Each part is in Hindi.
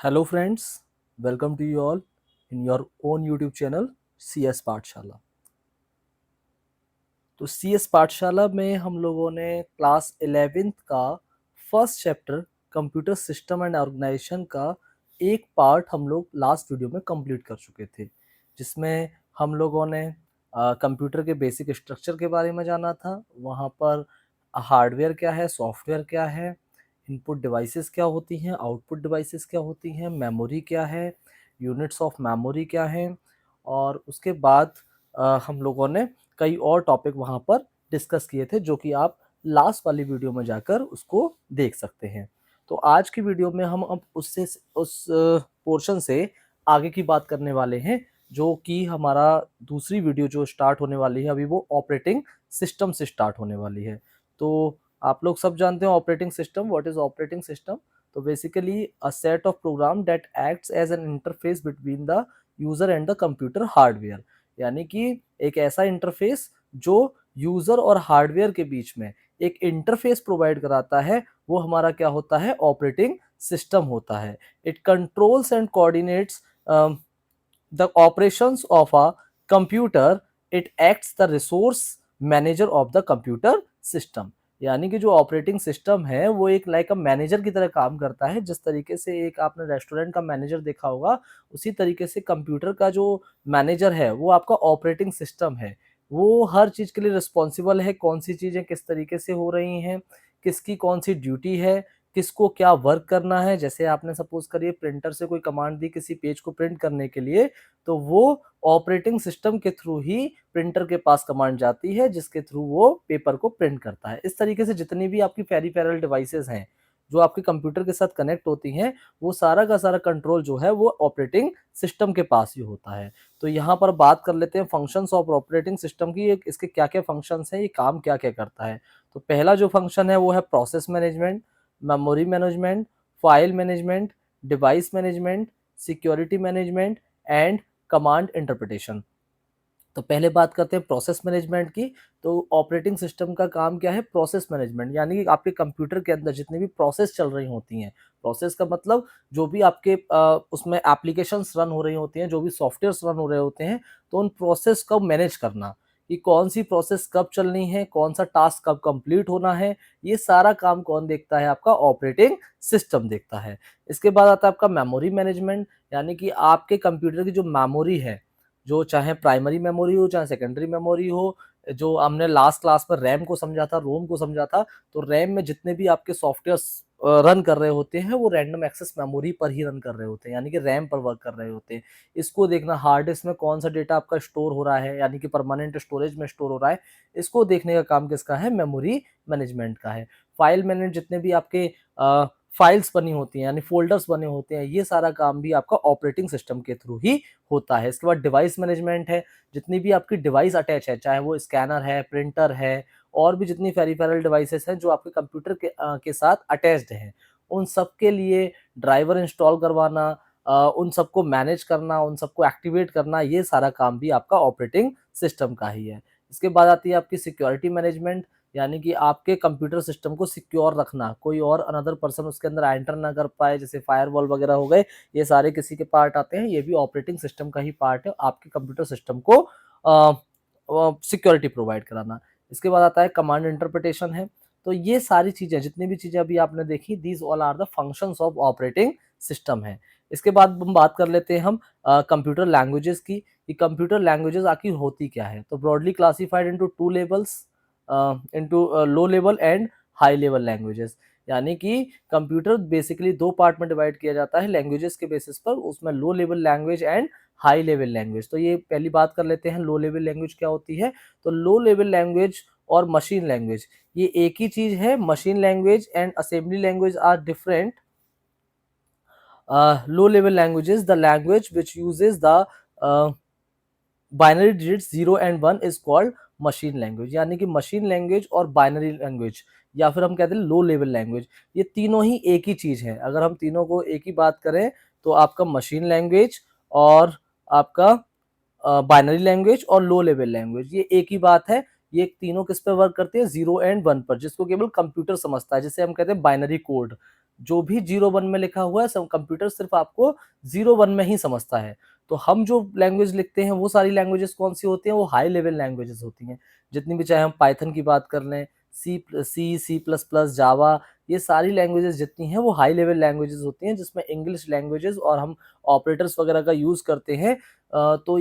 Hello friends, welcome to you all in your own YouTube channel CS पाठशाला। तो CS पाठशाला में हम लोगों ने क्लास 11th का first chapter computer system and organisation का एक पार्ट हम लोग लास्ट वीडियो में कंप्लीट कर चुके थे, जिसमें हम लोगों ने कंप्यूटर के बेसिक स्ट्रक्चर के बारे में जाना था। वहाँ पर हार्डवेयर क्या है, सॉफ्टवेयर क्या है, इनपुट डिवाइसेस क्या होती हैं, आउटपुट डिवाइसेस क्या होती हैं, मेमोरी क्या है, यूनिट्स ऑफ मेमोरी क्या हैं, और उसके बाद हम लोगों ने कई और टॉपिक वहाँ पर डिस्कस किए थे, जो कि आप लास्ट वाली वीडियो में जाकर उसको देख सकते हैं। तो आज की वीडियो में हम अब उस पोर्शन से आगे की बात करने वाले हैं, जो कि हमारा दूसरी वीडियो जो स्टार्ट होने वाली है अभी, वो ऑपरेटिंग सिस्टम से स्टार्ट होने वाली है। तो आप लोग सब जानते हैं operating system, what is operating system. तो basically a set of program that acts as an interface between the user and the computer hardware, यानी कि एक ऐसा इंटरफेस जो यूजर और हार्डवेयर के बीच में एक इंटरफेस प्रोवाइड कराता है, वो हमारा क्या होता है, ऑपरेटिंग सिस्टम होता है। It controls and coordinates the operations of a computer, it acts the resource manager of the computer system. यानी कि जो ऑपरेटिंग सिस्टम है वो एक लाइक अ मैनेजर की तरह काम करता है। जिस तरीके से एक आपने रेस्टोरेंट का मैनेजर देखा होगा, उसी तरीके से कंप्यूटर का जो मैनेजर है वो आपका ऑपरेटिंग सिस्टम है। वो हर चीज के लिए रिस्पॉन्सिबल है, कौन सी चीजें किस तरीके से हो रही हैं, किसकी कौन सी ड्यूटी है, किसको क्या वर्क करना है। जैसे आपने सपोज करिए प्रिंटर से कोई कमांड दी किसी पेज को प्रिंट करने के लिए, तो वो ऑपरेटिंग सिस्टम के थ्रू ही प्रिंटर के पास कमांड जाती है, जिसके थ्रू वो पेपर को प्रिंट करता है। इस तरीके से जितनी भी आपकी पेरिफेरल डिवाइसेस हैं जो आपके कंप्यूटर के साथ कनेक्ट होती हैं, वो सारा का सारा कंट्रोल जो है वो ऑपरेटिंग सिस्टम के पास ही होता है। तो यहाँ पर बात कर लेते हैं फंक्शंस ऑफ ऑपरेटिंग सिस्टम की, इसके क्या क्या फंक्शंस हैं, ये काम क्या क्या करता है। तो पहला जो फंक्शन है वो है process management, memory management, file management, device management, security management and command interpretation. तो पहले बात करते हैं प्रोसेस मैनेजमेंट की। तो ऑपरेटिंग सिस्टम का काम क्या है, प्रोसेस मैनेजमेंट, यानी कि आपके कंप्यूटर के अंदर जितनी भी प्रोसेस चल रही होती हैं, प्रोसेस का मतलब जो भी आपके उसमें एप्लीकेशंस रन हो रही होती हैं, जो भी सॉफ्टवेयर्स रन हो रहे होते हैं, तो उन प्रोसेस को मैनेज करना कि कौन सी प्रोसेस कब चलनी है, कौन सा टास्क कब कंप्लीट होना है, ये सारा काम कौन देखता है, आपका ऑपरेटिंग सिस्टम देखता है। इसके बाद आता है आपका मेमोरी मैनेजमेंट, यानी कि आपके कंप्यूटर की जो मेमोरी है, जो चाहे प्राइमरी मेमोरी हो चाहे सेकेंडरी मेमोरी हो, जो हमने लास्ट क्लास में रैम को समझा था, रोम को समझा था, तो रैम में जितने भी आपके सॉफ्टवेयर रन कर रहे होते हैं वो रैंडम एक्सेस मेमोरी पर ही रन कर रहे होते हैं, यानी कि रैम पर वर्क कर रहे होते हैं। इसको देखना, हार्ड डिस्क में कौन सा डेटा आपका स्टोर हो रहा है, यानी कि परमानेंट स्टोरेज में स्टोर हो रहा है, इसको देखने का काम किसका है, मेमोरी मैनेजमेंट का है। फाइल मैनेज, जितने भी आपके फाइल्स बनी होती हैं यानी फोल्डर्स बने होते हैं, ये सारा काम भी आपका ऑपरेटिंग सिस्टम के थ्रू ही होता है। इसके बाद डिवाइस मैनेजमेंट है, जितनी भी आपकी डिवाइस अटैच है, चाहे वो स्कैनर है, प्रिंटर है, और भी जितनी पेरिफेरल डिवाइसेस हैं जो आपके कंप्यूटर के साथ अटैच्ड हैं, उन सब के लिए ड्राइवर इंस्टॉल करवाना, उन सबको मैनेज करना, उन सबको एक्टिवेट करना, ये सारा काम भी आपका ऑपरेटिंग सिस्टम का ही है। इसके बाद आती है आपकी सिक्योरिटी मैनेजमेंट, यानी कि आपके कंप्यूटर सिस्टम को सिक्योर रखना, कोई और अनदर पर्सन उसके अंदर एंटर ना कर पाए, जैसे फायरवॉल वगैरह हो गए, ये सारे किसी के पार्ट आते हैं, ये भी ऑपरेटिंग सिस्टम का ही पार्ट है, आपके कंप्यूटर सिस्टम को सिक्योरिटी प्रोवाइड कराना। इसके बाद आता है कमांड इंटरप्रिटेशन है। तो ये सारी चीजें, जितनी भी चीजें अभी आपने देखी, these all are the functions of operating system है। इसके बाद हम बात कर लेते हैं हम कंप्यूटर लैंग्वेजेस की, कि कंप्यूटर लैंग्वेजेस आखिर होती क्या है। तो broadly classified into two levels, into low level and high level languages, यानी कि कंप्यूटर बेसिकली दो पार्ट में डिवाइड किया जाता है लैंग्वेजेस के बेसिस पर, उसमें लो level language and high level language. तो ये पहली बात कर लेते हैं, लो लेवल लैंग्वेज क्या होती है। तो लो लेवल लैंग्वेज और मशीन लैंग्वेज ये एक ही चीज है। Machine language and assembly language are different. Low level language is the language which uses the binary digit 0 and 1 is called machine language, यानी कि मशीन लैंग्वेज और बाइनरी लैंग्वेज, या फिर हम कहते हैं लो लेवल लैंग्वेज, ये तीनों ही एक ही चीज है। अगर हम तीनों को एक ही बात करें, तो आपका मशीन लैंग्वेज और आपका बाइनरी लैंग्वेज और लो लेवल लैंग्वेज, ये एक ही बात है। ये तीनों किस पे वर्क करते हैं, 0 and 1 पर, जिसको केवल कंप्यूटर समझता है, जिसे हम कहते हैं बाइनरी कोड। जो भी 0-1 में लिखा हुआ है सब कंप्यूटर सिर्फ आपको 0-1 में ही समझता है। तो हम जो लैंग्वेज लिखते हैं वो सारी लैंग्वेजेस कौन सी होती हैं, वो हाई लेवल लैंग्वेजेस होती हैं। जितनी भी, चाहे हम पाइथन की बात कर लें, सी प्लस प्लस, जावा, ये सारी लैंग्वेजेस जितनी हैं वो हाई लेवल लैंग्वेजेस होती हैं, जिसमें इंग्लिश लैंग्वेजेस और हम ऑपरेटर्स वगैरह का यूज़ करते हैं। तो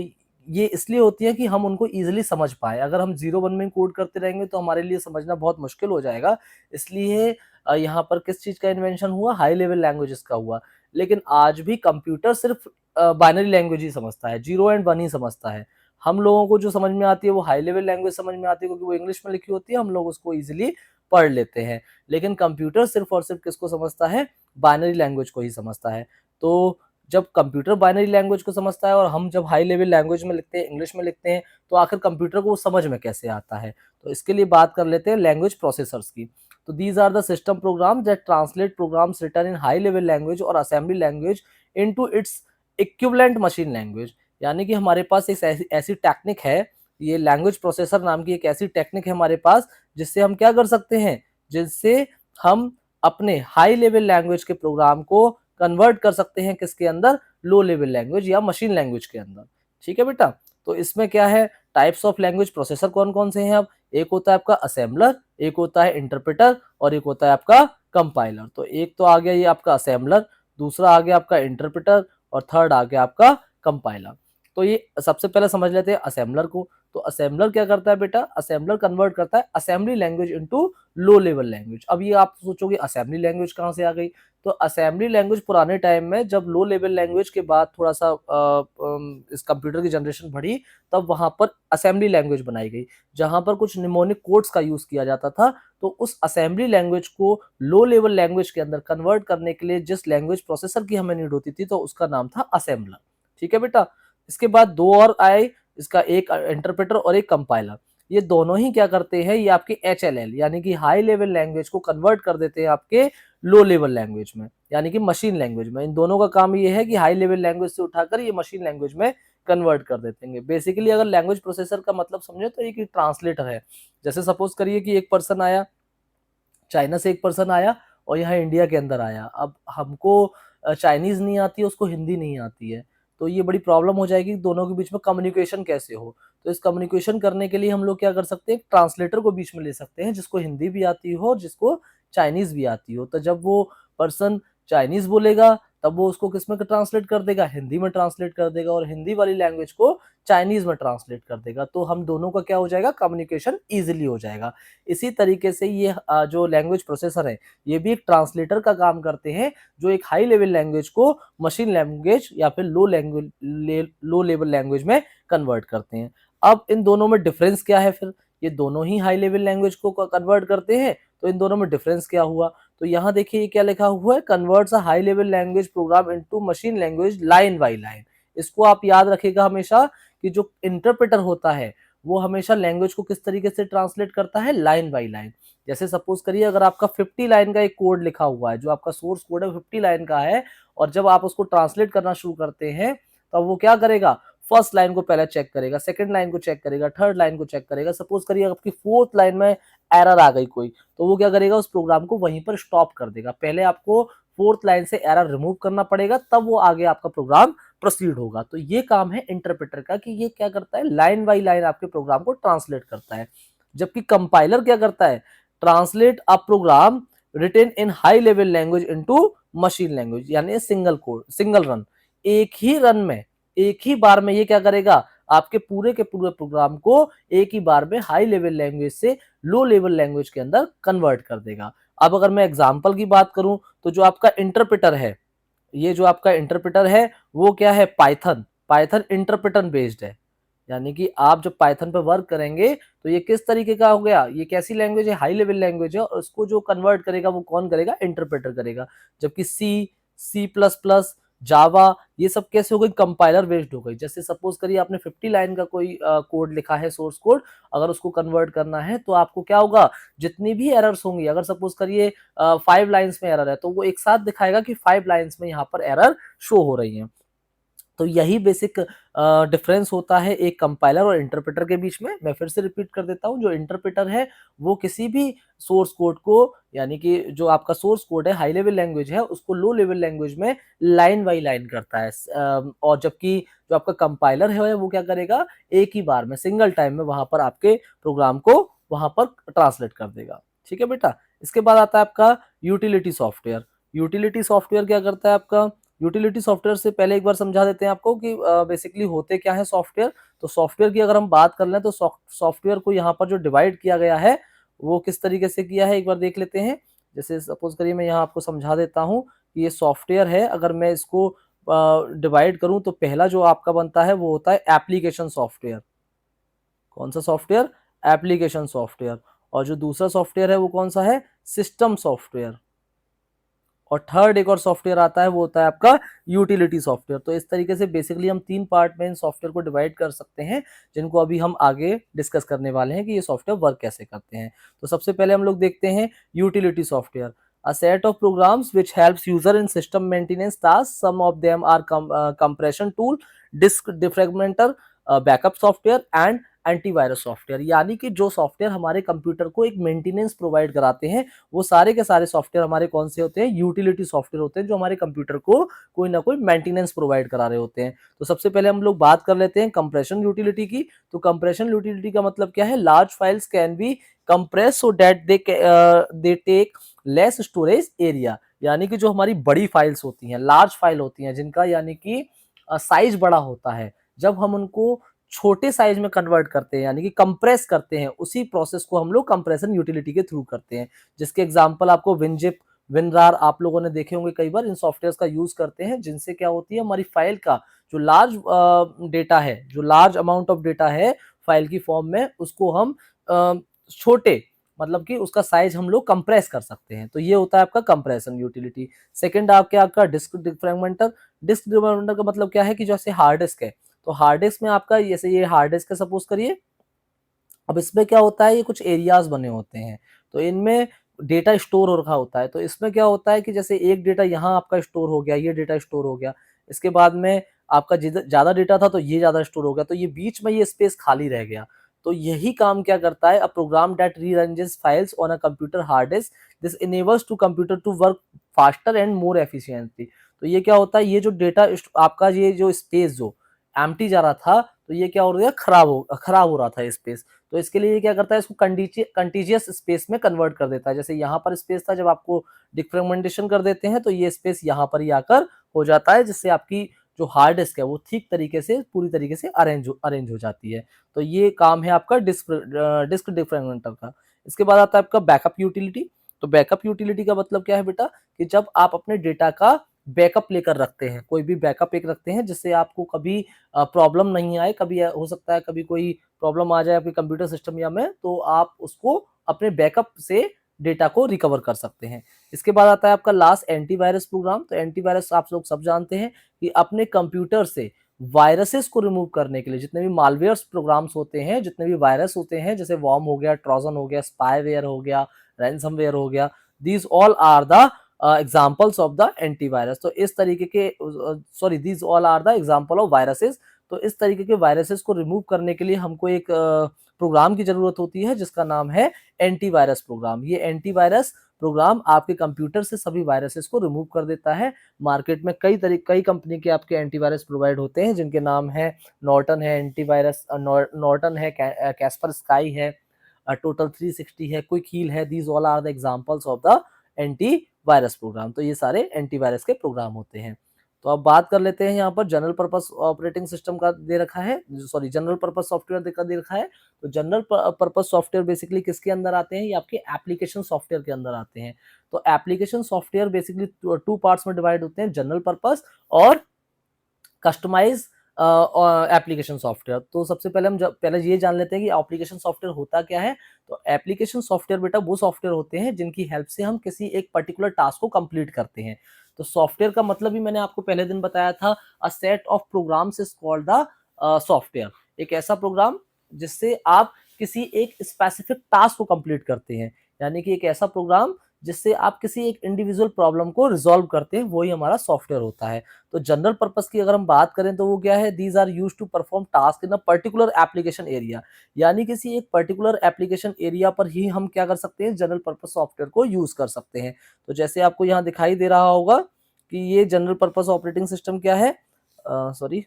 ये इसलिए होती है कि हम उनको ईज़िली समझ पाएँ। अगर हम 0-1 में कोड करते रहेंगे तो हमारे लिए समझना बहुत मुश्किल हो जाएगा। इसलिए यहाँ पर किस चीज़ का इन्वेंशन हुआ? हाई लेवल लैंग्वेजेस का हुआ। लेकिन आज भी कंप्यूटर सिर्फ़ बाइनरी लैंग्वेज ही समझता है, 0 एंड 1 ही समझता है। हम लोगों को जो समझ में आती है वो हाई लेवल लैंग्वेज समझ में आती है, क्योंकि वो इंग्लिश में लिखी होती है, हम लोग उसको ईज़िली पढ़ लेते हैं। लेकिन कंप्यूटर सिर्फ़ और सिर्फ़ किसको समझता है? बाइनरी लैंग्वेज को ही समझता है। तो जब कंप्यूटर बाइनरी लैंग्वेज को समझता है और हम जब हाई लेवल लैंग्वेज में लिखते हैं, इंग्लिश में लिखते हैं, तो आखिर कंप्यूटर को वो समझ में कैसे आता है? तो इसके लिए बात कर लेते हैं लैंग्वेज प्रोसेसर्स की। तो these are the system programs that translate programs written in high level language और assembly language into its equivalent machine language. यानी कि हमारे पास एक ऐसी ऐसी टेक्निक है, ये लैंग्वेज प्रोसेसर नाम की एक ऐसी टेक्निक है हमारे पास, जिससे हम क्या कर सकते हैं? जिससे हम अपने हाई लेवल लैंग्वेज के प्रोग्राम को कन्वर्ट कर सकते हैं किसके अंदर? लो लेवल लैंग्वेज या मशीन लैंग्वेज के अंदर। ठीक है बेटा? तो इसमें क्या है, टाइप्स ऑफ लैंग्वेज प्रोसेसर कौन-कौन से हैं अब? एक होता है आपका असेंबलर, एक होता है इंटरप्रेटर और एक होता है आपका कंपाइलर। तो एक तो आ गया ये आपका असेंबलर, दूसरा आ गया आपका इंटरप्रेटर और थर्ड आ गया आपका कंपाइलर। तो ये सबसे पहले समझ लेते हैं असेंबलर को। तो असेंबलर क्या करता है बेटा? असेंबलर कन्वर्ट करता है असेंबली लैंग्वेज इनटू लो लेवल लैंग्वेज। अब ये आप सोचोगे असेंबली लैंग्वेज कहाँ से आ गई? तो असेंबली लैंग्वेज पुराने टाइम में जब लो लेवल लैंग्वेज के बाद थोड़ा-सा इस कंप्यूटर की जनरेशन बढ़ी, तब वहाँ पर असेंबली लैंग्वेज बनाई गई, जहाँ पर कुछ निमोनिक कोड्स का यूज़ किया जाता था। तो उस असेंबली लैंग्वेज को लो लेवल लैंग्वेज के अंदर कन्वर्ट करने के लिए जिस लैंग्वेज प्रोसेसर की हमें नीड होती थी, तो उसका नाम था असेंबलर। ठीक है बेटा? इसके बाद 2 और आए, इसका एक इंटरप्रेटर और एक कंपाइलर। ये दोनों ही क्या करते हैं? ये आपके एचएलएल यानी कि हाई लेवल लैंग्वेज को कन्वर्ट कर देते हैं आपके लो लेवल लैंग्वेज में, यानी कि मशीन लैंग्वेज में। इन दोनों का काम ये है कि हाई लेवल लैंग्वेज से उठाकर ये मशीन लैंग्वेज में कन्वर्ट कर देते हैं। बेसिकली अगर लैंग्वेज प्रोसेसर का मतलब समझे तो एक ट्रांसलेटर है। जैसे सपोज करिए कि एक पर्सन आया, चाइना से एक पर्सन आया और यहाँ इंडिया के अंदर आया। अब हमको चाइनीज़ नहीं आती है, उसको हिंदी नहीं आती है। तो ये बड़ी प्रॉब्लम हो जाएगी दोनों के बीच में कम्युनिकेशन कैसे हो? तो इस कम्युनिकेशन करने के लिए हम लोग क्या कर सकते हैं, एक ट्रांसलेटर को बीच में ले सकते हैं, जिसको हिंदी भी आती हो और जिसको चाइनीज़ भी आती हो। तो जब वो पर्सन चाइनीज़ बोलेगा, तब वो उसको किसमें ट्रांसलेट कर देगा? हिंदी में ट्रांसलेट कर देगा और हिंदी वाली लैंग्वेज को चाइनीज़ में ट्रांसलेट कर देगा। तो हम दोनों का क्या हो जाएगा? कम्युनिकेशन ईज़िली हो जाएगा। इसी तरीके से ये जो लैंग्वेज प्रोसेसर है, ये भी एक ट्रांसलेटर का काम करते हैं, जो एक हाई लेवल लैंग्वेज को मशीन लैंग्वेज या फिर लो लेवल लैंग्वेज में कन्वर्ट करते हैं। अब इन दोनों में डिफरेंस क्या है फिर? ये दोनों ही हाई लेवल लैंग्वेज को कन्वर्ट करते हैं, तो इन दोनों में डिफरेंस क्या हुआ? तो यहाँ देखिए ये क्या लिखा हुआ है, converts a high level language program into machine language line by line. इसको आप याद रखिएगा हमेशा कि जो इंटरप्रेटर होता है, वो हमेशा लैंग्वेज को किस तरीके से ट्रांसलेट करता है? Line by line. जैसे सपोज करिए अगर आपका 50 लाइन का एक कोड लिखा हुआ है, जो आपका सोर्स कोड है 50 लाइन का है, और जब आप उसको ट्रांसलेट करना शुरू करते हैं, तब वो क्या करेगा? फर्स्ट लाइन को पहले चेक करेगा, सेकंड लाइन को चेक करेगा, थर्ड लाइन को चेक करेगा। सपोज करिए आपकी फोर्थ लाइन में एरर आ गई कोई, तो वो क्या करेगा? उस प्रोग्राम को वहीं पर स्टॉप कर देगा। पहले आपको फोर्थ लाइन से एरर रिमूव करना पड़ेगा, तब वो आगे आपका प्रोग्राम प्रोसीड होगा। तो ये काम है इंटरप्रेटर का कि ये क्या करता है? लाइन बाय लाइन आपके प्रोग्राम को ट्रांसलेट करता है। जबकि कंपाइलर क्या करता है? Translate a program written in high level language into machine language, यानी सिंगल कोड, सिंगल रन। एक ही रन में, एक ही बार में ये क्या करेगा? आपके पूरे के पूरे प्रोग्राम को एक ही बार में हाई लेवल लैंग्वेज से लो लेवल लैंग्वेज के अंदर कन्वर्ट कर देगा। अब अगर मैं एग्जांपल की बात करूं, तो जो आपका इंटरप्रेटर है, ये जो आपका इंटरप्रेटर है, वो क्या है? पाइथन। पाइथन इंटरप्रेटर बेस्ड है, यानी कि आप जब पाइथन पे वर्क करेंगे तो ये किस तरीके का हो गया? ये कैसी लैंग्वेज है? हाई लेवल लैंग्वेज है, और उसको जो कन्वर्ट करेगा वो कौन करेगा? इंटरप्रेटर करेगा। जबकि सी प्लस प्लस, जावा, ये सब कैसे हो गई? कंपाइलर बेस्ड हो गई। जैसे सपोज करिए आपने 50 लाइन का कोई कोड लिखा है, सोर्स कोड, अगर उसको कन्वर्ट करना है तो आपको क्या होगा? जितनी भी एरर्स होंगी, अगर सपोज करिए 5 लाइन्स में एरर है, तो वो एक साथ दिखाएगा कि 5 लाइन्स में यहाँ पर एरर शो हो रही है। तो यही बेसिक डिफरेंस होता है एक कंपाइलर और इंटरप्रेटर के बीच में। मैं फिर से रिपीट कर देता हूँ, जो इंटरप्रेटर है वो किसी भी सोर्स कोड को, यानी कि जो आपका सोर्स कोड है हाई लेवल लैंग्वेज है उसको लो लेवल लैंग्वेज में लाइन बाई लाइन करता है, और जबकि जो आपका कंपाइलर है वो क्या करेगा, एक ही बार में सिंगल टाइम में वहां पर आपके प्रोग्राम को वहां पर ट्रांसलेट कर देगा। ठीक है बेटा। इसके बाद आता है आपका यूटिलिटी सॉफ्टवेयर। यूटिलिटी सॉफ्टवेयर क्या करता है आपका, यूटिलिटी सॉफ्टवेयर से पहले एक बार समझा देते हैं आपको कि बेसिकली होते क्या है सॉफ्टवेयर। तो सॉफ्टवेयर की अगर हम बात कर लें तो सॉफ्टवेयर को यहाँ पर जो डिवाइड किया गया है वो किस तरीके से किया है एक बार देख लेते हैं। जैसे सपोज करिए मैं यहाँ आपको समझा देता हूँ कि ये सॉफ्टवेयर है, अगर मैं इसको डिवाइड करूँ तो पहला जो आपका बनता है वो होता है एप्लीकेशन सॉफ्टवेयर। कौन सा सॉफ्टवेयर, एप्लीकेशन सॉफ्टवेयर। और जो दूसरा सॉफ्टवेयर है वो कौन सा है, सिस्टम सॉफ्टवेयर। और थर्ड एक और सॉफ्टवेयर आता है वो होता है आपका यूटिलिटी सॉफ्टवेयर। तो इस तरीके से बेसिकली हम 3 पार्ट में इन सॉफ्टवेयर को डिवाइड कर सकते हैं, जिनको अभी हम आगे डिस्कस करने वाले हैं कि ये सॉफ्टवेयर वर्क कैसे करते हैं। तो सबसे पहले हम लोग देखते हैं utility software. A set of programs which helps user in system maintenance tasks. Some of them are compression tool, disk defragmenter, backup software and antivirus software. यानी कि जो सॉफ्टवेयर हमारे कंप्यूटर को एक मेंटेनेंस प्रोवाइड कराते हैं वो सारे के सारे सॉफ्टवेयर हमारे कौन से होते हैं, यूटिलिटी सॉफ्टवेयर होते हैं, जो हमारे कंप्यूटर को कोई ना कोई मेंटेनेंस प्रोवाइड करा रहे होते हैं। तो सबसे पहले हम लोग बात कर लेते हैं कंप्रेशन यूटिलिटी की। तो कंप्रेशन यूटिलिटी का मतलब क्या है, large files can be compress so that they take less storage area. यानी कि जो हमारी बड़ी फाइल्स होती हैं, लार्ज फाइल होती हैं, जिनका यानी कि साइज बड़ा होता है, जब हम उनको छोटे साइज में कन्वर्ट करते हैं यानी कि कंप्रेस करते हैं, उसी प्रोसेस को हम लोग कंप्रेशन यूटिलिटी के थ्रू करते हैं। जिसके एग्जांपल आपको विनजिप, विनरार आप लोगों ने देखे होंगे कई बार, इन सॉफ्टवेयर का यूज करते हैं, जिनसे क्या होती है हमारी फाइल का जो लार्ज डेटा है, जो लार्ज अमाउंट ऑफ डेटा है फाइल की फॉर्म में, उसको हम छोटे मतलब कि उसका साइज हम लोग कंप्रेस कर सकते हैं। तो ये होता है आपका कंप्रेशन यूटिलिटी। सेकंड आपका डिस्क डिफ्रेगमेंटर। डिस्क डिफ्रेगमेंटर का मतलब क्या है कि जैसे हार्ड डिस्क है, तो हार्ड डिस्क में आपका जैसे ये हार्ड डिस्क है सपोज करिए, अब इसमें क्या होता है, ये कुछ एरियाज बने होते हैं, तो इनमें डेटा स्टोर हो रखा होता है। तो इसमें क्या होता है कि जैसे एक डेटा यहाँ आपका स्टोर हो गया, ये डेटा स्टोर हो गया, इसके बाद में आपका ज्यादा डेटा था तो ये ज्यादा स्टोर हो गया, तो ये बीच में ये स्पेस खाली रह गया। तो यही काम क्या करता है, a program that rearranges files on a computer hard disk, this enables to computer to work faster and more efficiently. तो ये क्या होता है, ये जो डेटा आपका ये जो स्पेस जो एम्प्टी जा रहा था, तो ये क्या हो गया, खराब हो रहा था स्पेस। तो इसके लिए ये क्या करता है, इसको कंटीजियस स्पेस में कन्वर्ट कर देता है। जैसे यहाँ पर स्पेस था, जब आपको डिफ्रेगमेंटेशन कर देते हैं तो ये स्पेस यहाँ पर ही आकर हो जाता है, जिससे आपकी जो हार्ड डिस्क है वो ठीक तरीके से पूरी तरीके से अरेंज हो जाती है। तो ये काम है आपका डिस्क डिफ्रेगमेंटर का। इसके बाद आता है आपका बैकअप यूटिलिटी। तो बैकअप यूटिलिटी का मतलब क्या है बेटा, कि जब आप अपने डेटा का बैकअप लेकर रखते हैं, कोई भी बैकअप एक रखते हैं जिससे आपको कभी प्रॉब्लम नहीं आए, कभी हो सकता है कभी कोई प्रॉब्लम आ जाए आपके कंप्यूटर सिस्टम या में, तो आप उसको अपने बैकअप से डेटा को रिकवर कर सकते हैं। इसके बाद आता है आपका लास्ट एंटीवायरस प्रोग्राम। तो एंटीवायरस आप लोग सब जानते हैं कि अपने कंप्यूटर से वायरसेस को रिमूव करने के लिए जितने भी मालवेयर्स प्रोग्राम्स होते हैं, जितने भी वायरस होते हैं, जैसे वॉर्म हो गया, ट्रोजन हो गया, स्पाईवेयर हो गया, रैंसमवेयर हो गया, these all are the examples of the antivirus. तो इस तरीके के sorry these all are the example of viruses. तो इस तरीके के वायरसेस को रिमूव करने के लिए हमको एक प्रोग्राम की जरूरत होती है जिसका नाम है एंटीवायरस प्रोग्राम। ये एंटीवायरस प्रोग्राम आपके कंप्यूटर से सभी वायरसेस को रिमूव कर देता है। मार्केट में कई कंपनी के आपके एंटीवायरस प्रोवाइड होते हैं, जिनके नाम है नॉर्टन है एंटीवायरस, नॉर्टन है, कैस्पर स्काई है, टोटल 360 है, क्विक हील है। These all are the examples of the antivirus program. तो ये सारे एंटीवायरस के प्रोग्राम होते हैं। तो अब बात कर लेते हैं, यहाँ पर जनरल पर्पस ऑपरेटिंग सिस्टम का दे रखा है, सॉरी जनरल पर्पस सॉफ्टवेयर का दे रखा है। तो जनरल पर्पस सॉफ्टवेयर बेसिकली किसके अंदर आते हैं, ये आपके एप्लीकेशन सॉफ्टवेयर के अंदर आते हैं। तो एप्लीकेशन सॉफ्टवेयर बेसिकली 2 पार्ट्स में डिवाइड होते हैं, जनरल पर्पस और कस्टमाइज एप्लीकेशन सॉफ्टवेयर। तो सबसे पहले हम पहले ये जान लेते हैं कि एप्लीकेशन सॉफ्टवेयर होता क्या है। तो एप्लीकेशन सॉफ्टवेयर बेटा वो सॉफ्टवेयर होते हैं जिनकी हेल्प से हम किसी एक पर्टिकुलर टास्क को कंप्लीट करते हैं। तो सॉफ्टवेयर का मतलब ही मैंने आपको पहले दिन बताया था, a set of programs is called the software. एक ऐसा प्रोग्राम जिससे आप किसी एक स्पेसिफिक टास्क को कंप्लीट करते हैं, यानी कि एक ऐसा प्रोग्राम जिससे आप किसी एक इंडिविजुअल प्रॉब्लम को रिजॉल्व करते हैं, वही हमारा सॉफ्टवेयर होता है। तो जनरल पर्पस की अगर हम बात करें तो वो क्या है, these are used to perform task in a particular application area, यानी किसी एक पर्टिकुलर एप्लीकेशन एरिया पर ही हम क्या कर सकते हैं, जनरल पर्पस सॉफ्टवेयर को यूज कर सकते हैं। तो जैसे आपको यहाँ दिखाई दे रहा होगा कि ये जनरल पर्पस ऑपरेटिंग सिस्टम क्या है, सॉरी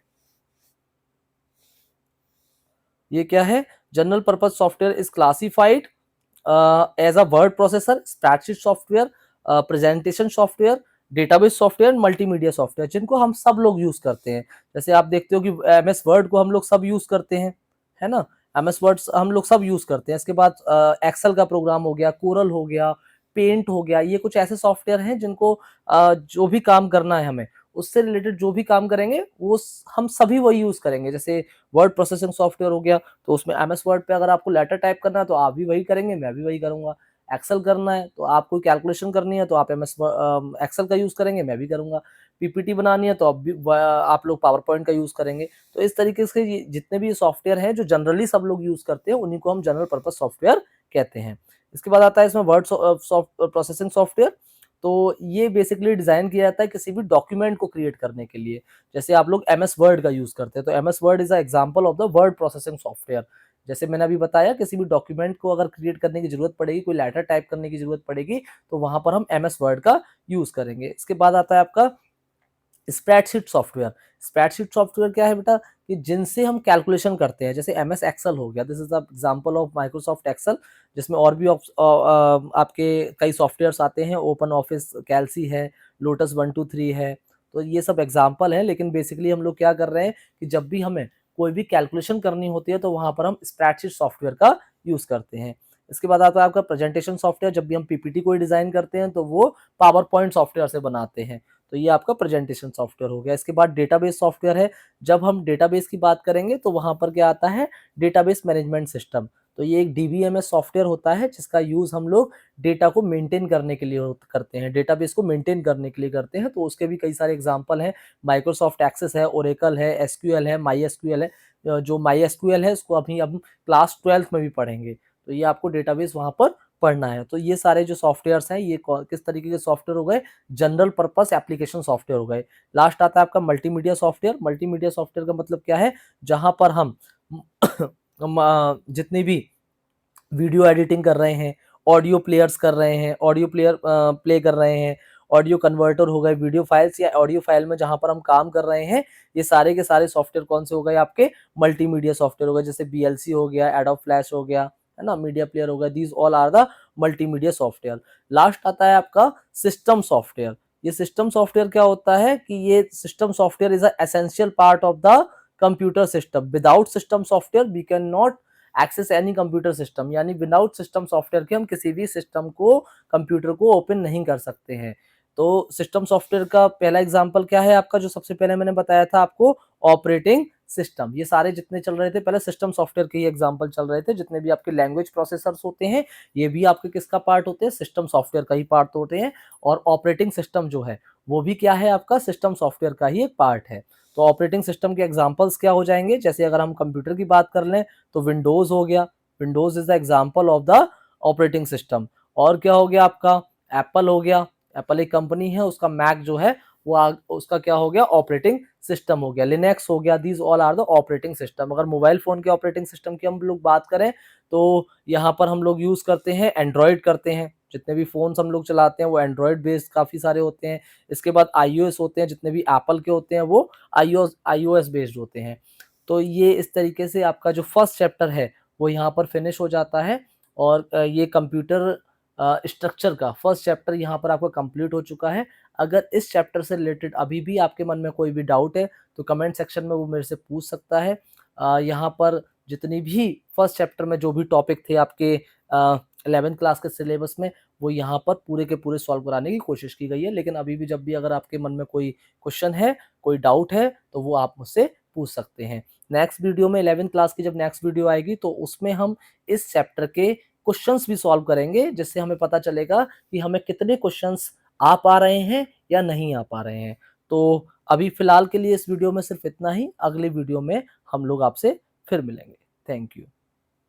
ये क्या है, general purpose software is classified as a word processor, spreadsheet software, presentation software, database software, multimedia software, जिनको हम सब लोग यूज करते हैं। जैसे आप देखते हो कि एम एस वर्ड को हम लोग सब यूज करते हैं, है ना, एम एस वर्ड हम लोग सब यूज करते हैं। इसके बाद एक्सेल का प्रोग्राम हो गया, कोरल हो गया, पेंट हो गया, ये कुछ ऐसे सॉफ्टवेयर हैं जिनको जो भी काम करना है हमें, उससे रिलेटेड जो भी काम करेंगे वो हम सभी वही यूज करेंगे। जैसे वर्ड प्रोसेसिंग सॉफ्टवेयर हो गया, तो उसमें एमएस वर्ड पे अगर आपको लेटर टाइप करना है तो आप भी वही करेंगे, मैं भी वही करूंगा। एक्सेल करना है तो आपको कैलकुलेशन करनी है तो आप एमएस एक्सेल का यूज करेंगे, मैं भी करूंगा। पीपीटी बनानी है तो आप लोग पावर पॉइंट का यूज करेंगे। तो इस तरीके से जितने भी सॉफ्टवेयर हैं जो जनरली सब लोग यूज करते हैं, उन्हीं को हम जनरल पर्पज सॉफ्टवेयर कहते हैं। इसके बाद आता है इसमें वर्ड प्रोसेसिंग सॉफ्टवेयर। तो ये बेसिकली डिजाइन किया जाता है किसी भी डॉक्यूमेंट को क्रिएट करने के लिए। जैसे आप लोग एमएस वर्ड का यूज करते हैं, तो MS word is a example of the word processing software. जैसे मैंने अभी बताया, किसी भी डॉक्यूमेंट को अगर क्रिएट करने की जरूरत पड़ेगी, कोई लेटर टाइप करने की जरूरत पड़ेगी, तो वहां पर हम एमएस वर्ड का यूज करेंगे। इसके बाद आता है आपका स्प्रेडशीट सॉफ्टवेयर। स्प्रेडशीट सॉफ्टवेयर क्या है बेटा, कि जिनसे हम कैलकुलेशन करते हैं। जैसे एमएस एक्सेल हो गया, this is the example of Microsoft Excel, जिसमें और भी आपके कई सॉफ्टवेयर्स आते हैं, ओपन ऑफिस कैल्सी है, लोटस 123 है। तो ये सब एग्जांपल है, लेकिन बेसिकली हम लोग क्या कर रहे हैं कि जब भी हमें कोई भी कैलकुलेशन करनी होती है तो वहां पर हम स्प्रेडशीट सॉफ्टवेयर का यूज करते हैं। इसके बाद आता है आपका प्रेजेंटेशन सॉफ्टवेयर। जब भी हम पीपीटी कोई डिजाइन करते हैं तो वो पावर पॉइंट सॉफ्टवेयर से बनाते हैं, तो ये आपका प्रेजेंटेशन सॉफ्टवेयर हो गया। इसके बाद डेटाबेस सॉफ्टवेयर है। जब हम डेटाबेस की बात करेंगे तो वहां पर क्या आता है, डेटाबेस मैनेजमेंट सिस्टम। तो ये एक डीबीएमएस सॉफ्टवेयर होता है जिसका यूज हम लोग डेटा को मेंटेन करने के लिए करते हैं, डेटाबेस को मेंटेन करने के लिए करते हैं। तो उसके भी कई सारे एग्जांपल हैं, माइक्रोसॉफ्ट एक्सेस है, ओरेकल है, एसक्यूएल है, माई एसक्यूएल है। जो माई एसक्यूएल है उसको अभी अब क्लास 12 में भी पढ़ेंगे। तो ये आपको डेटाबेस वहां पर पढ़ना है। तो ये सारे जो सॉफ्टवेयर्स हैं, ये किस तरीके के सॉफ्टवेयर हो गए, जनरल पर्पस एप्लीकेशन सॉफ्टवेयर हो गए। लास्ट आता है आपका मल्टीमीडिया सॉफ्टवेयर। मल्टीमीडिया सॉफ्टवेयर का मतलब क्या है, जहां पर हम जितनी भी वीडियो एडिटिंग कर रहे हैं, ऑडियो प्लेयर्स कर रहे हैं, ऑडियो प्लेयर प्ले कर रहे हैं, ऑडियो कन्वर्टर हो गए, वीडियो फाइल्स या ऑडियो फाइल में जहां पर हम काम कर रहे हैं, ये सारे के सारे सॉफ्टवेयर कौन से हो गए, आपके मल्टीमीडिया सॉफ्टवेयर हो गए। जैसे बीएलसी हो गया, एडोब फ्लैश हो गया, है ना, मीडिया प्लेयर हो गया, these all are the multimedia software. Last आता है आपका सिस्टम सॉफ्टवेयर। ये सिस्टम सॉफ्टवेयर क्या होता है कि ये system software is a essential part of the computer system. Without system software we can not access any computer system, यानी विदाउट सिस्टम सॉफ्टवेयर के हम किसी भी सिस्टम को, कंप्यूटर को ओपन नहीं कर सकते हैं। तो सिस्टम सॉफ्टवेयर का पहला एग्जांपल क्या है आपका, जो सबसे पहले मैंने बताया था आपको, ऑपरेटिंग सिस्टम। ये सारे जितने चल रहे थे पहले सिस्टम सॉफ्टवेयर के ही एग्जांपल चल रहे थे। जितने भी आपके लैंग्वेज प्रोसेसर्स होते हैं, ये भी आपके किसका पार्ट होते हैं, सिस्टम सॉफ्टवेयर का ही पार्ट होते हैं। और ऑपरेटिंग सिस्टम जो है वो भी क्या है, आपका सिस्टम सॉफ्टवेयर का ही एक पार्ट है। तो ऑपरेटिंग सिस्टम के एग्जांपल्स क्या हो जाएंगे, जैसे अगर हम कंप्यूटर की बात कर लें तो विंडोज हो गया, Windows is the example of the operating system. और क्या हो गया आपका, एप्पल हो गया, एप्पल एक कंपनी है, उसका मैक जो है वो उसका क्या हो गया, ऑपरेटिंग सिस्टम हो गया। लिनक्स हो गया, these all are the operating system. अगर मोबाइल फोन के ऑपरेटिंग सिस्टम की हम लोग बात करें तो यहाँ पर हम लोग यूज करते हैं एंड्रॉइड करते हैं। जितने भी फोन्स हम लोग चलाते हैं वो एंड्रॉइड बेस्ड काफी सारे होते हैं। इसके बाद आईओएस होते हैं, जितने भी एप्पल के होते हैं वो आईओएस बेस्ड होते हैं। तो ये इस तरीके से आपका जो फर्स्ट चैप्टर है वो यहाँ पर फिनिश हो जाता है। और ये कंप्यूटर स्ट्रक्चर का फर्स्ट चैप्टर यहाँ पर आपका कंप्लीट हो चुका है। अगर इस चैप्टर से रिलेटेड अभी भी आपके मन में कोई भी डाउट है तो कमेंट सेक्शन में वो मेरे से पूछ सकता है। यहाँ पर जितनी भी फर्स्ट चैप्टर में जो भी टॉपिक थे आपके 11th क्लास के सिलेबस में, वो यहाँ पर पूरे के पूरे सॉल्व कराने की कोशिश की गई है। लेकिन अभी भी जब भी अगर आपके मन में कोई क्वेश्चन है, कोई डाउट है, तो वो आप मुझसे पूछ सकते हैं। नेक्स्ट वीडियो में 11th क्लास की जब नेक्स्ट वीडियो आएगी तो उसमें हम इस चैप्टर के क्वेश्चंस भी सॉल्व करेंगे, जिससे हमें पता चलेगा कि हमें कितने क्वेश्चंस आ पा रहे हैं या नहीं आ पा रहे हैं। तो अभी फिलहाल के लिए इस वीडियो में सिर्फ इतना ही। अगले वीडियो में हम लोग आपसे फिर मिलेंगे। Thank you.